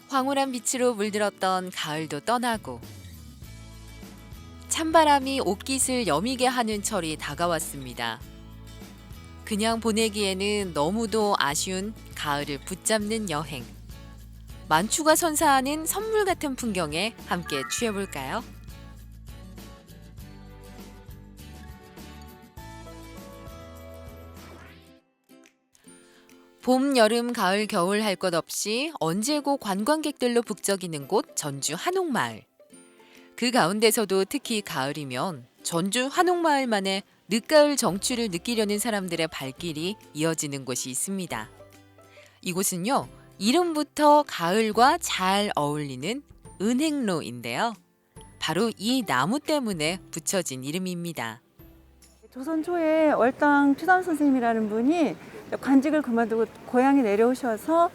황홀한 빛으로 물들었던 가을도 떠나고 찬바람이 옷깃을 여미게 하는 철이 다가왔습니다. 그냥 보내기에는 너무도 아쉬운 가을을 붙잡는 여행. 만추가 선사하는 선물 같은 풍경에 함께 취해볼까요? 봄, 여름, 가을, 겨울 할 것 없이 언제고 관광객들로 북적이는 곳 전주 한옥마을. 그 가운데서도 특히 가을이면 전주 한옥마을만의 늦가을 정취를 느끼려는 사람들의 발길이 이어지는 곳이 있습니다. 이곳은요, 이름부터 가을과 잘 어울리는 은행로인데요. 바로 이 나무 때문에 붙여진 이름입니다. 조선 초에 월당 추담 선생님이라는 분이 관직을 그만두고 고향에 내려오셔서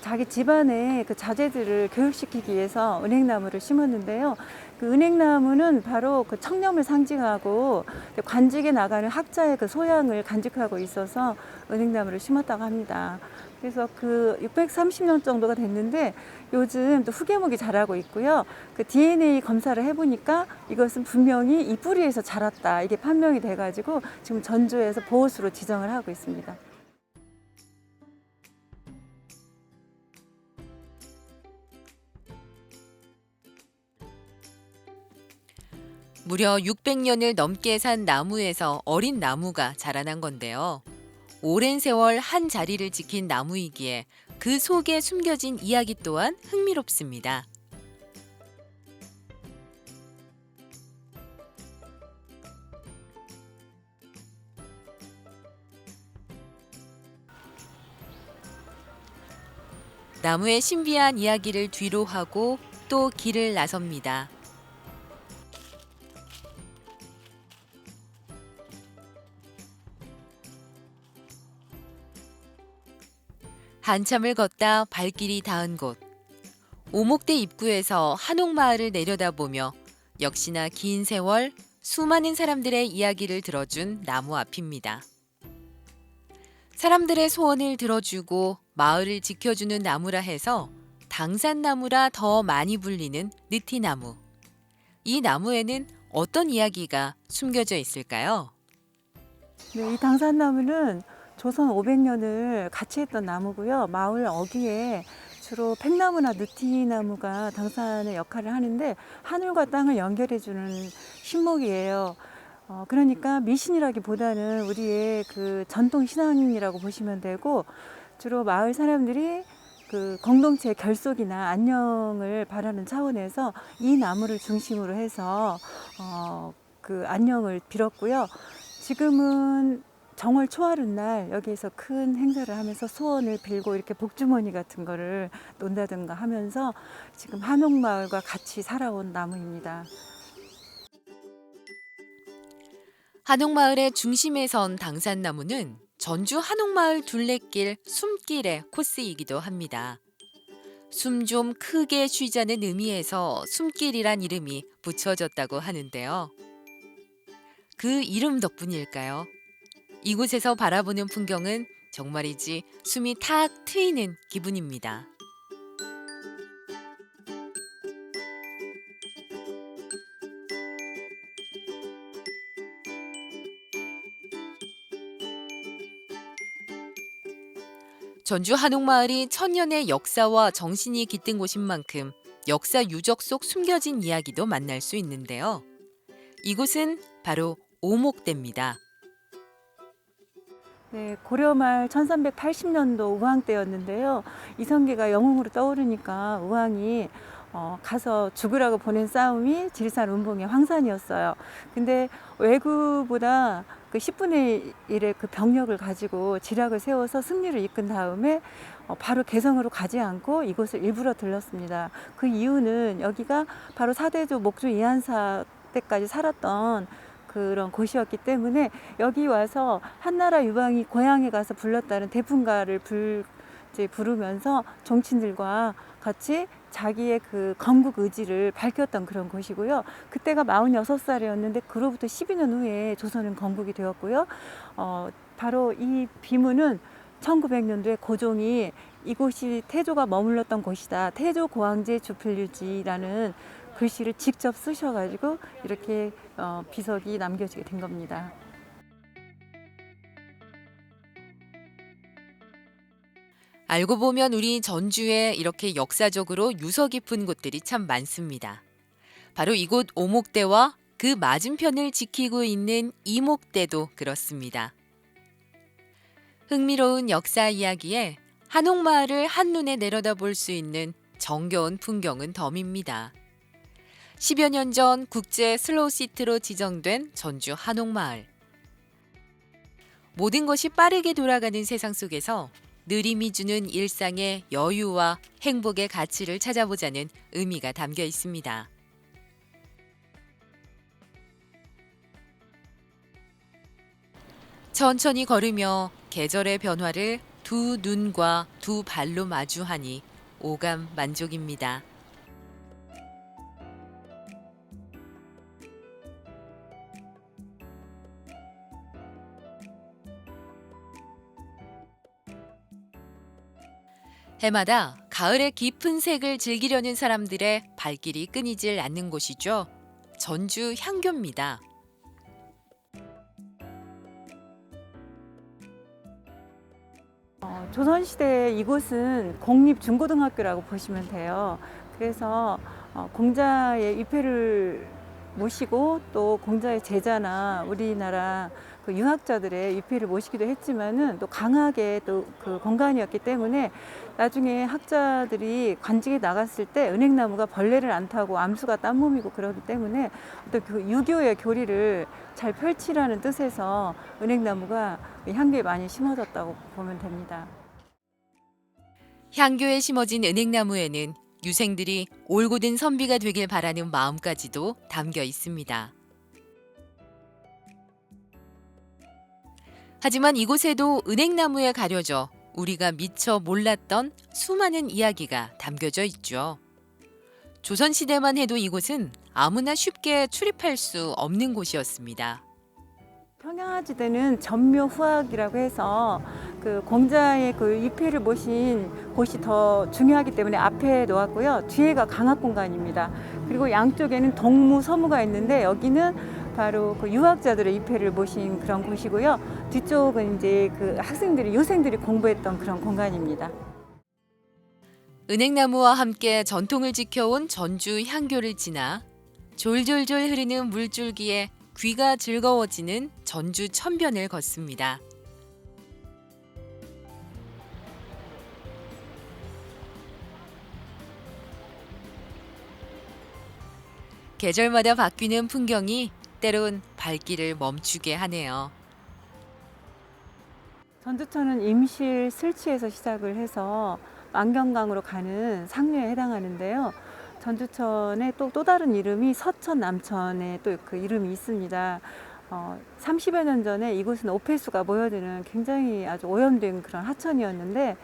자기 집안의 그 자제들을 교육시키기 위해서 은행나무를 심었는데요. 그 은행나무는 바로 그 청렴을 상징하고 관직에 나가는 학자의 그 소양을 간직하고 있어서 은행나무를 심었다고 합니다. 그래서 그 630년 정도가 됐는데 요즘 또 후계목이 자라고 있고요. 그 DNA 검사를 해보니까 이것은 분명히 이 뿌리에서 자랐다. 이게 판명이 돼가지고 지금 전주에서 보호수로 지정을 하고 있습니다. 무려 600년을 넘게 산 나무에서 어린 나무가 자라난 건데요. 오랜 세월 한 자리를 지킨 나무이기에 그 속에 숨겨진 이야기 또한 흥미롭습니다. 나무의 신비한 이야기를 뒤로 하고 또 길을 나섭니다. 한참을 걷다 발길이 닿은 곳. 오목대 입구에서 한옥마을을 내려다보며 역시나 긴 세월 수많은 사람들의 이야기를 들어준 나무 앞입니다. 사람들의 소원을 들어주고 마을을 지켜주는 나무라 해서 당산나무라 더 많이 불리는 느티나무. 이 나무에는 어떤 이야기가 숨겨져 있을까요? 네, 이 당산나무는 조선 500년을 같이 했던 나무고요. 마을 어귀에 주로 팽나무나 느티나무가 당산의 역할을 하는데 하늘과 땅을 연결해주는 신목이에요. 그러니까 미신이라기보다는 우리의 그 전통 신앙이라고 보시면 되고 주로 마을 사람들이 그 공동체 결속이나 안녕을 바라는 차원에서 이 나무를 중심으로 해서 그 안녕을 빌었고요. 지금은 정월 초하룻날 여기에서 큰 행사를 하면서 소원을 빌고 이렇게 복주머니 같은 거를 논다든가 하면서 지금 한옥마을과 같이 살아온 나무입니다. 한옥마을의 중심에 선 당산나무는 전주 한옥마을 둘레길 숨길의 코스이기도 합니다. 숨 좀 크게 쉬자는 의미에서 숨길이란 이름이 붙여졌다고 하는데요. 그 이름 덕분일까요? 이곳에서 바라보는 풍경은 정말이지 숨이 탁 트이는 기분입니다. 전주 한옥마을이 천년의 역사와 정신이 깃든 곳인 만큼 역사 유적 속 숨겨진 이야기도 만날 수 있는데요. 이곳은 바로 오목대입니다. 네, 고려 말 1380년도 우왕 때였는데요. 이성계가 영웅으로 떠오르니까 우왕이 가서 죽으라고 보낸 싸움이 지리산 운봉의 황산이었어요. 근데 왜구보다 그 10분의 1의 그 병력을 가지고 지략을 세워서 승리를 이끈 다음에 바로 개성으로 가지 않고 이곳을 일부러 들렀습니다. 그 이유는 여기가 바로 사대조 목조 이한사 때까지 살았던 그런 곳이었기 때문에 여기 와서 한나라 유방이 고향에 가서 불렀다는 대풍가를 부르면서 종친들과 같이 자기의 그 건국 의지를 밝혔던 그런 곳이고요. 그때가 46살이었는데 그로부터 12년 후에 조선은 건국이 되었고요. 바로 이 비문은 1900년도에 고종이 이곳이 태조가 머물렀던 곳이다. 태조 고황제 주필류지라는 글씨를 직접 쓰셔가지고 이렇게 비석이 남겨지게 된 겁니다. 알고 보면 우리 전주에 이렇게 역사적으로 유서 깊은 곳들이 참 많습니다. 바로 이곳 오목대와 그 맞은편을 지키고 있는 이목대도 그렇습니다. 흥미로운 역사 이야기에 한옥마을을 한눈에 내려다볼 수 있는 정겨운 풍경은 덤입니다. 10여 년 전 국제 슬로우시티로 지정된 전주 한옥마을. 모든 것이 빠르게 돌아가는 세상 속에서 느림이 주는 일상의 여유와 행복의 가치를 찾아보자는 의미가 담겨 있습니다. 천천히 걸으며 계절의 변화를 두 눈과 두 발로 마주하니 오감 만족입니다. 해마다 가을의 깊은 색을 즐기려는 사람들의 발길이 끊이질 않는 곳이죠. 전주 향교입니다. 조선시대 이곳은 공립중고등학교라고 보시면 돼요. 그래서 공자의 위패를 모시고 또 공자의 제자나 우리나라 그 유학자들의 위패를 모시기도 했지만은 또 강하게 또 그 공간이었기 때문에 나중에 학자들이 관직에 나갔을 때 은행나무가 벌레를 안 타고 암수가 딴몸이고 그러기 때문에 또 그 유교의 교리를 잘 펼치라는 뜻에서 은행나무가 향교에 많이 심어졌다고 보면 됩니다. 향교에 심어진 은행나무에는 유생들이 올곧은 선비가 되길 바라는 마음까지도 담겨 있습니다. 하지만 이곳에도 은행나무에 가려져 우리가 미처 몰랐던 수많은 이야기가 담겨져 있죠. 조선시대만 해도 이곳은 아무나 쉽게 출입할 수 없는 곳이었습니다. 평양지대는 전묘후학이라고 해서 그 공자의 그 위패를 모신 곳이 더 중요하기 때문에 앞에 놓았고요. 뒤에가 강학 공간입니다. 그리고 양쪽에는 동무, 서무가 있는데 여기는 바로 그 유학자들의 위패를 모신 그런 곳이고요. 뒤쪽은 이제 그 학생들이 유생들이 공부했던 그런 공간입니다. 은행나무와 함께 전통을 지켜온 전주 향교를 지나 졸졸졸 흐르는 물줄기에 귀가 즐거워지는 전주 천변을 걷습니다. 계절마다 바뀌는 풍경이 때론 발길을 멈추게 하네요. 전주천은 임실 슬치에서 시작을 해서 만경강으로 가는 상류에 해당하는데요. 전주천의 또 다른 이름이 서천, 남천에 또 그 이름이 있습니다. 30여 년 전에 이곳은 오폐수가 모여드는 굉장히 아주 오염된 그런 하천이었는데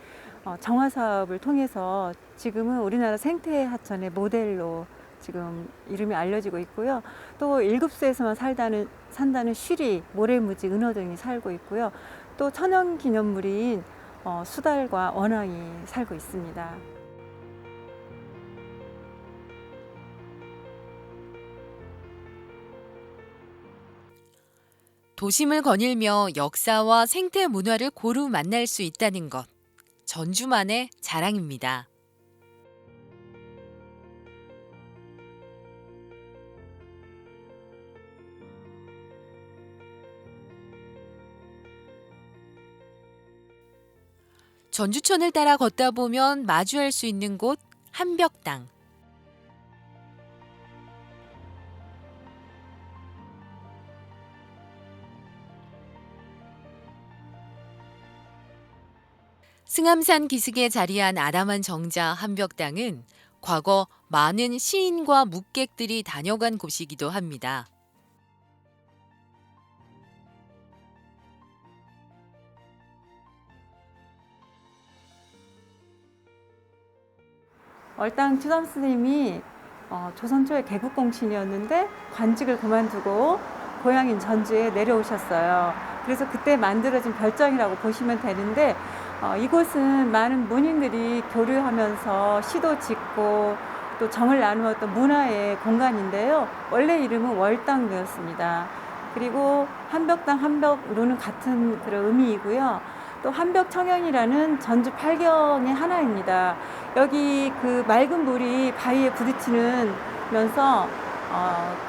정화 사업을 통해서 지금은 우리나라 생태 하천의 모델로 지금 이름이 알려지고 있고요. 또 일급수에서만 산다는 쉬리, 모래무지, 은어 등이 살고 있고요. 또 천연기념물인 수달과 원앙이 살고 있습니다. 도심을 거닐며 역사와 생태 문화를 고루 만날 수 있다는 것, 전주만의 자랑입니다. 전주천을 따라 걷다 보면 마주할 수 있는 곳 한벽당. 승암산 기슭에 자리한 아담한 정자 한벽당은 과거 많은 시인과 묵객들이 다녀간 곳이기도 합니다. 얼당 추담 스님이 조선 초의 개국공신이었는데 관직을 그만두고 고향인 전주에 내려오셨어요. 그래서 그때 만들어진 별장이라고 보시면 되는데 이곳은 많은 문인들이 교류하면서 시도 짓고 또 정을 나누었던 문화의 공간인데요. 원래 이름은 월당루였습니다. 그리고 한벽당 한벽루는 같은 그런 의미이고요. 또 한벽청현이라는 전주 팔경의 하나입니다. 여기 그 맑은 물이 바위에 부딪히면서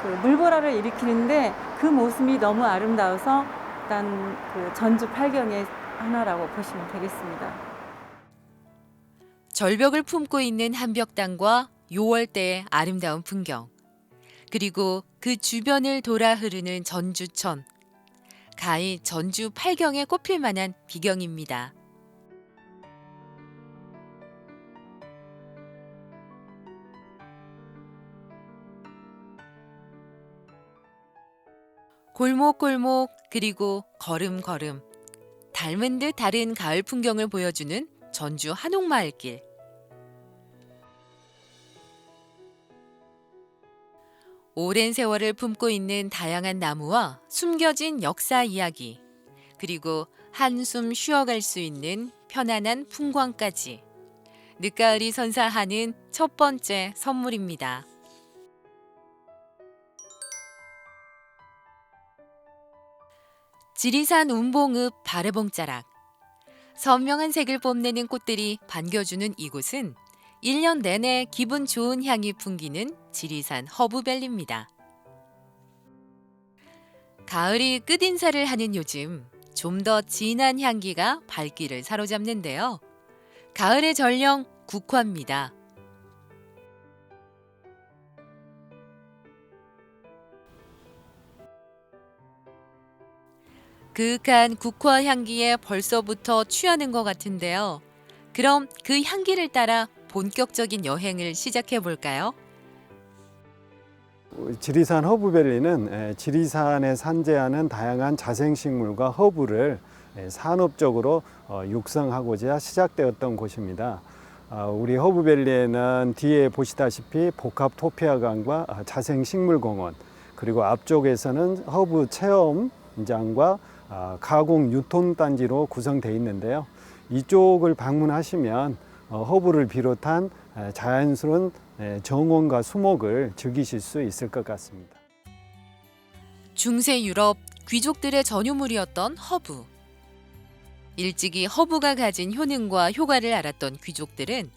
그 물보라를 일으키는데 그 모습이 너무 아름다워서 일단 그 전주 팔경의 하나라고 보시면 되겠습니다. 절벽을 품고 있는 한벽당과 요월대의 아름다운 풍경, 그리고 그 주변을 돌아 흐르는 전주천, 가히 전주 팔경에 꼽힐 만한 비경입니다. 골목골목 그리고 걸음걸음 닮은 듯 다른 가을 풍경을 보여주는 전주 한옥마을길. 오랜 세월을 품고 있는 다양한 나무와 숨겨진 역사 이야기, 그리고 한숨 쉬어갈 수 있는 편안한 풍광까지 늦가을이 선사하는 첫 번째 선물입니다. 지리산 운봉읍 바래봉자락. 선명한 색을 뽐내는 꽃들이 반겨주는 이곳은 1년 내내 기분 좋은 향이 풍기는 지리산 허브밸리입니다. 가을이 끝인사를 하는 요즘 좀 더 진한 향기가 발길을 사로잡는데요. 가을의 전령 국화입니다. 그윽한 국화 향기에 벌써부터 취하는 것 같은데요. 그럼 그 향기를 따라 본격적인 여행을 시작해 볼까요? 지리산 허브밸리는 지리산에 산재하는 다양한 자생식물과 허브를 산업적으로 육성하고자 시작되었던 곳입니다. 우리 허브밸리에는 뒤에 보시다시피 복합 토피아강과 자생식물공원, 그리고 앞쪽에서는 허브 체험장과 가공 유통단지로 구성되어 있는데요. 이쪽을 방문하시면 허브를 비롯한 자연스러운 정원과 수목을 즐기실 수 있을 것 같습니다. 중세 유럽 귀족들의 전유물이었던 허브. 일찍이 허브가 가진 효능과 효과를 알았던 귀족들은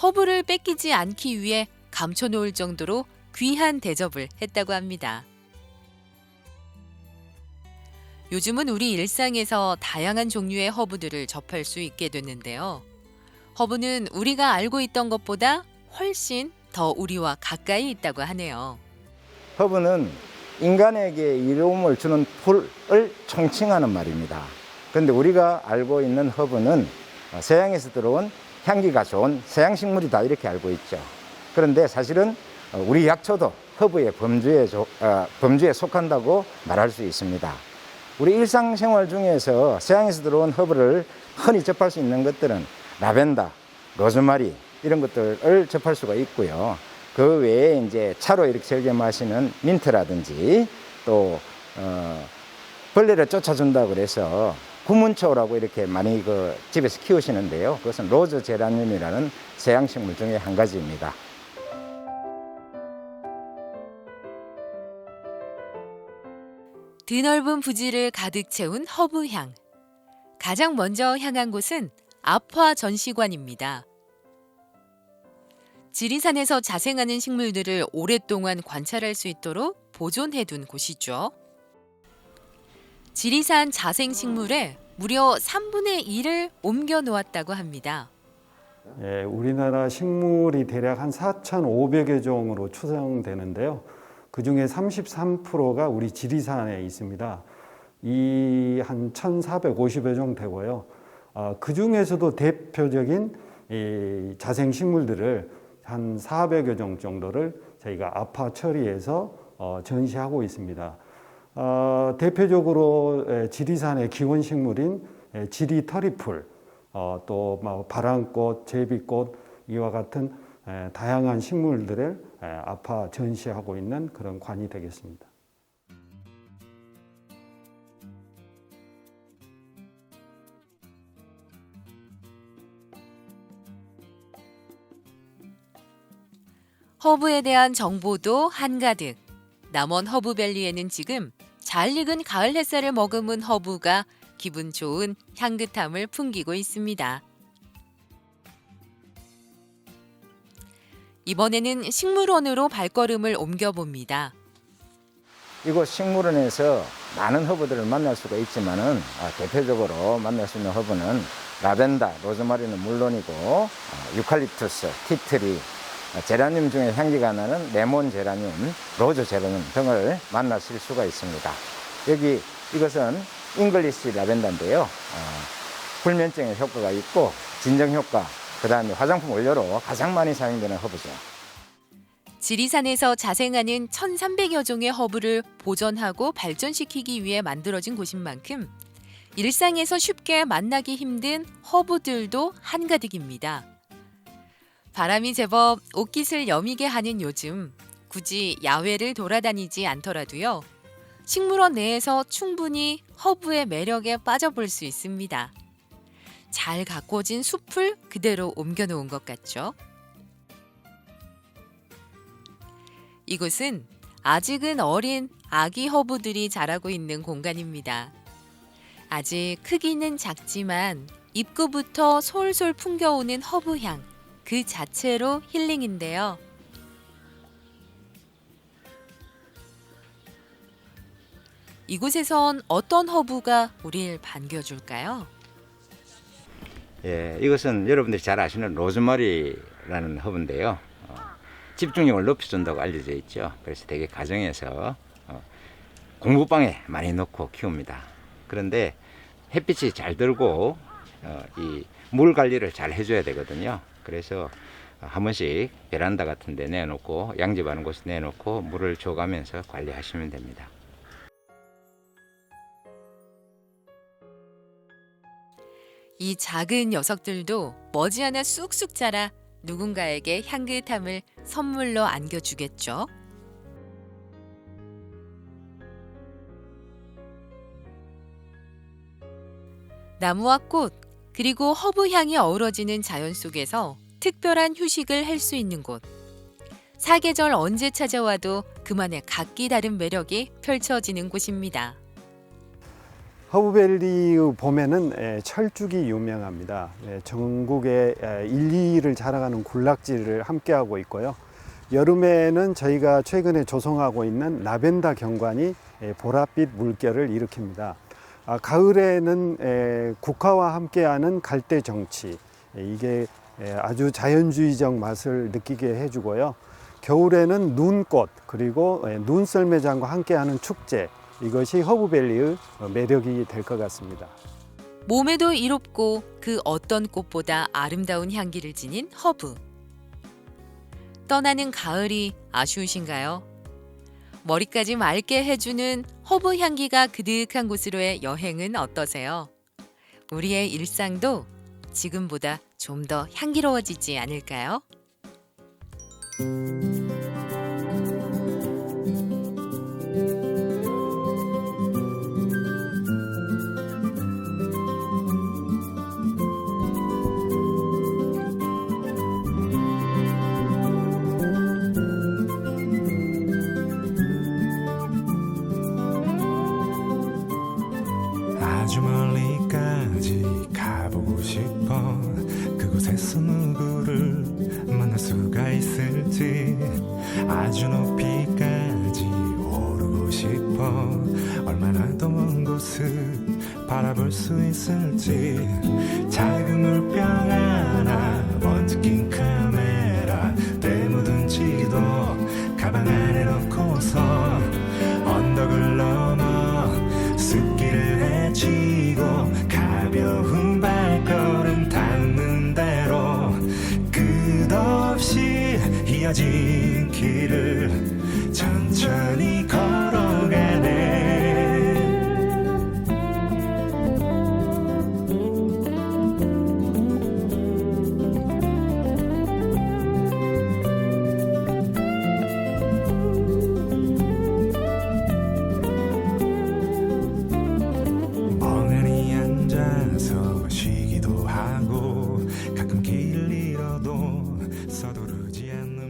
허브를 뺏기지 않기 위해 감춰놓을 정도로 귀한 대접을 했다고 합니다. 요즘은 우리 일상에서 다양한 종류의 허브들을 접할 수 있게 됐는데요. 허브는 우리가 알고 있던 것보다 훨씬 더 우리와 가까이 있다고 하네요. 허브는 인간에게 이로움을 주는 풀을 총칭하는 말입니다. 그런데 우리가 알고 있는 허브는 서양에서 들어온 향기가 좋은 서양식물이다 이렇게 알고 있죠. 그런데 사실은 우리 약초도 허브의 범주에 속한다고 말할 수 있습니다. 우리 일상생활 중에서 서양에서 들어온 허브를 흔히 접할 수 있는 것들은 라벤더, 로즈마리 이런 것들을 접할 수가 있고요. 그 외에 이제 차로 이렇게 즐겨 마시는 민트라든지 또 벌레를 쫓아준다고 그래서 구문초라고 이렇게 많이 집에서 키우시는데요. 그것은 로즈 제라늄이라는 서양식물 중에 한 가지입니다. 드넓은 부지를 가득 채운 허브향. 가장 먼저 향한 곳은 압화전시관입니다. 지리산에서 자생하는 식물들을 오랫동안 관찰할 수 있도록 보존해둔 곳이죠. 지리산 자생식물의 무려 3분의 1을 옮겨 놓았다고 합니다. 우리나라 식물이 대략 한 4,500여 종으로 추정되는데요. 그중에 33%가 우리 지리산에 있습니다. 이 한 1,450여 종 되고요. 그 중에서도 대표적인 이 자생식물들을 한 400여 종 정도를 저희가 압화 처리해서 전시하고 있습니다. 대표적으로 지리산의 기원식물인 지리 터리풀, 또 바람꽃, 제비꽃 이와 같은 다양한 식물들을 압화 전시하고 있는 그런 관이 되겠습니다. 허브에 대한 정보도 한가득. 남원 허브밸리에는 지금 잘 익은 가을 햇살을 머금은 허브가 기분 좋은 향긋함을 풍기고 있습니다. 이번에는 식물원으로 발걸음을 옮겨봅니다. 이곳 식물원에서 많은 허브들을 만날 수가 있지만은 대표적으로 만날 수 있는 허브는 라벤더, 로즈마리는 물론이고 유칼립투스, 티트리, 제라늄 중에 향기가 나는 레몬 제라늄, 로즈 제라늄 등을 만나실 수가 있습니다. 이것은 잉글리시 라벤더인데요. 불면증에 효과가 있고 진정 효과, 그 다음에 화장품 원료로 가장 많이 사용되는 허브죠. 지리산에서 자생하는 1,300여 종의 허브를 보존하고 발전시키기 위해 만들어진 곳인 만큼 일상에서 쉽게 만나기 힘든 허브들도 한가득입니다. 바람이 제법 옷깃을 여미게 하는 요즘, 굳이 야외를 돌아다니지 않더라도요. 식물원 내에서 충분히 허브의 매력에 빠져볼 수 있습니다. 잘 가꿔진 숲을 그대로 옮겨놓은 것 같죠? 이곳은 아직은 어린 아기 허브들이 자라고 있는 공간입니다. 아직 크기는 작지만 입구부터 솔솔 풍겨오는 허브향, 그 자체로 힐링인데요. 이곳에선 어떤 허브가 우릴 반겨줄까요? 예, 이것은 여러분들이 잘 아시는 로즈마리라는 허브인데요. 집중력을 높여준다고 알려져 있죠. 그래서 되게 가정에서 공부방에 많이 넣고 키웁니다. 그런데 햇빛이 잘 들고 이 물 관리를 잘 해줘야 되거든요. 그래서 한 번씩 베란다 같은 데 내놓고 양집하는 곳에 내놓고 물을 줘가면서 관리하시면 됩니다. 이 작은 녀석들도 머지않아 쑥쑥 자라 누군가에게 향긋함을 선물로 안겨주겠죠. 나무와 꽃, 그리고 허브 향이 어우러지는 자연 속에서 특별한 휴식을 할 수 있는 곳. 사계절 언제 찾아와도 그만의 각기 다른 매력이 펼쳐지는 곳입니다. 허브밸리 봄에는 철쭉이 유명합니다. 전국에 1, 2위를 자랑하는 군락지를 함께하고 있고요. 여름에는 저희가 최근에 조성하고 있는 라벤더 경관이 보랏빛 물결을 일으킵니다. 가을에는 국화와 함께하는 갈대정치, 이게 아주 자연주의적 맛을 느끼게 해주고요. 겨울에는 눈꽃, 그리고 눈썰매장과 함께하는 축제, 이것이 허브밸리의 매력이 될 것 같습니다. 몸에도 이롭고 그 어떤 꽃보다 아름다운 향기를 지닌 허브. 떠나는 가을이 아쉬우신가요? 머리까지 맑게 해주는 허브 향기가 그득한 곳으로의 여행은 어떠세요? 우리의 일상도 지금보다 좀 더 향기로워지지 않을까요? 아주 멀리까지 가보고 싶어. 그곳에서 누구를 만날 수가 있을지. 아주 높이까지 오르고 싶어. 얼마나 더 먼 곳을 바라볼 수 있을지. 작은 물병 하나, 먼지 낀 카메라, 때 묻은 지도 가방 안에 넣고서 언덕을 넘어 숲길을 헤치고 가벼운 발걸음 닿는 대로 끝없이 이어진 길을 천천히 걸어가네. 멍하니 앉아서 쉬기도 하고 가끔 길을 잃어도 서두르지 않는